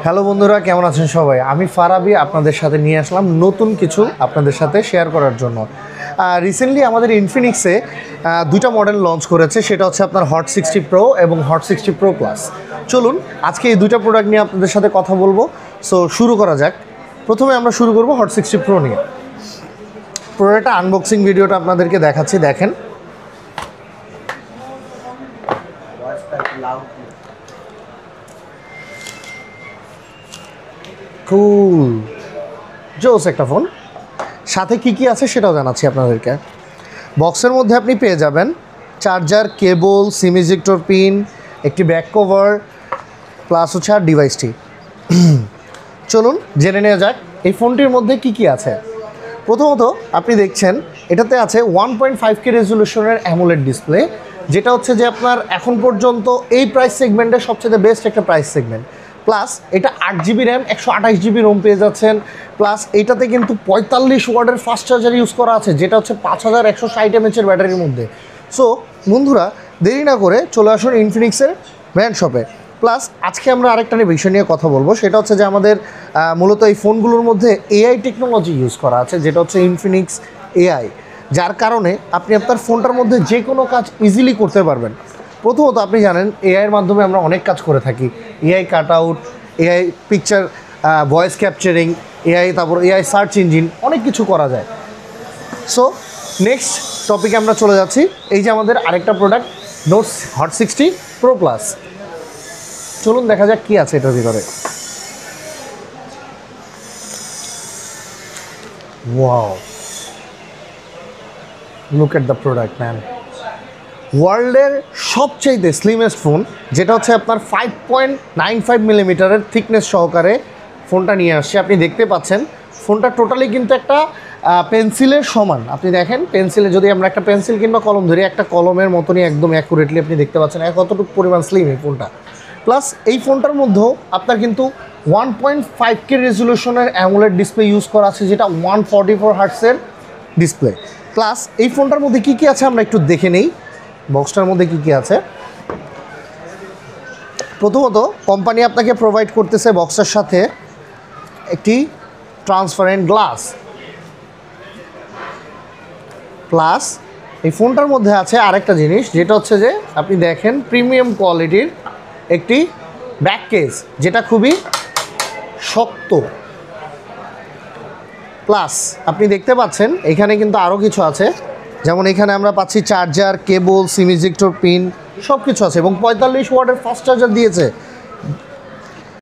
Hello বন্ধুরা, কেমন আছেন সবাই? আমি ফারাবি আপনাদের সাথে নিয়ে আসলাম নতুন কিছু আপনাদের সাথে শেয়ার করার জন্য। রিসেন্টলি আমাদের ইনফিনিক্সে দুইটা মডেল লঞ্চ করেছে, সেটা হচ্ছে আপনার হট 60 প্রো এবং হট 60 প্রো প্লাস। চলুন আজকে এই দুইটা প্রোডাক্ট নিয়ে আপনাদের সাথে কথা বলবো। সো শুরু করা যাক। প্রথমে আমরা শুরু করব হট 60 প্রো নিয়ে। প্রোডাক্টটা আনবক্সিং ভিডিওটা আপনাদেরকে দেখাচ্ছি, দেখেন। কুল জোস একটা ফোন। সাথে কি কি আছে সেটাও জানাচ্ছি আপনাদেরকে। বক্সের মধ্যে আপনি পেয়ে যাবেন চার্জার, কেবল, সিম ইজেক্টর পিন, একটি ব্যাক কভার, প্লাস হচ্ছে আর ডিভাইসটি। চলুন জেনে নেওয়া যাক এই ফোনটির মধ্যে কি কি আছে। প্রথমত আপনি দেখছেন এটাতে আছে 1.5K রেজলিউশনের অ্যামোলেড ডিসপ্লে, যেটা হচ্ছে যে আপনার এখন পর্যন্ত এই প্রাইস সেগমেন্টের সবচেয়ে বেস্ট একটা প্রাইস সেগমেন্ট। প্লাস এটা 8GB র্যাম, 128GB রোম পেয়ে যাচ্ছেন। প্লাস এইটাতে কিন্তু 45 ওয়াটের ফাস্ট চার্জার ইউজ করা আছে, যেটা হচ্ছে 5160 mAh ব্যাটারির মধ্যে। সো বন্ধুরা, দেরি না করে চলে আসুন ইনফিনিক্সের ব্র্যান্ড শপে। প্লাস আজকে আমরা আরেকটা বিষয় নিয়ে কথা বলবো, সেটা হচ্ছে যে আমাদের মূলত এই ফোনগুলোর মধ্যে এআই টেকনোলজি ইউজ করা আছে, যেটা হচ্ছে ইনফিনিক্স এআই, যার কারণে আপনি আপনার ফোনটার মধ্যে যে কোনো কাজ ইজিলি করতে পারবেন। প্রথমত আপনি জানেন এআইয়ের মাধ্যমে আমরা অনেক কাজ করে থাকি। AI cut out, AI picture, voice capturing, AI, তারপর এআই সার্চ ইঞ্জিন, অনেক কিছু করা যায়। সো নেক্সট টপিকে আমরা চলে যাচ্ছি। এই যে আমাদের আরেকটা product note hot 60 pro plus. চলুন দেখা যাক কি আছে এটার ভিতরে। Wow, look at the product man. ওয়ার্ল্ডের সবচেয়ে স্লিমেস্ট ফোন, যেটা হচ্ছে আপনার 5.95 মিলিমিটারের থিকনেস সহকারে ফোনটা নিয়ে আসছে। আপনি দেখতে পাচ্ছেন ফোনটা টোটালি কিন্তু একটা পেন্সিলের সমান। আপনি দেখেন পেন্সিলে, যদি আমরা একটা পেন্সিল কিংবা কলম ধরি, একটা কলমের মতনই একদম অ্যাকুরেটলি আপনি দেখতে পাচ্ছেন কতটুকু পরিমাণ স্লিম এই ফোনটা। প্লাস এই ফোনটার মধ্যেও আপনার কিন্তু 1.5K রেজলিউশনের অ্যামোলেড ডিসপ্লে ইউজ করা আছে, যেটা 144 হার্টসের ডিসপ্লে। প্লাস এই ফোনটার মধ্যে কী কী আছে আমরা একটু দেখে নেই। বক্সটার মধ্যে কী কী আছে। প্রথমত কোম্পানি আপনাকে প্রোভাইড করতেছে বক্সের সাথে একটি ট্রান্সপারেন্ট গ্লাস। প্লাস এই ফোনটার মধ্যে আছে আরেকটা জিনিস, যেটা হচ্ছে যে আপনি দেখেন প্রিমিয়াম কোয়ালিটির একটি ব্যাক কেস, যেটা খুবই শক্ত। প্লাস আপনি দেখতে পাচ্ছেন এখানে কিন্তু আরও কিছু আছে, যেমন এখানে আমরা পাচ্ছি চার্জার, কেবল, সিম ইজেক্টর পিন, সব কিছু আছে এবং 45 ওয়াটের ফাস্ট চার্জার দিয়েছে,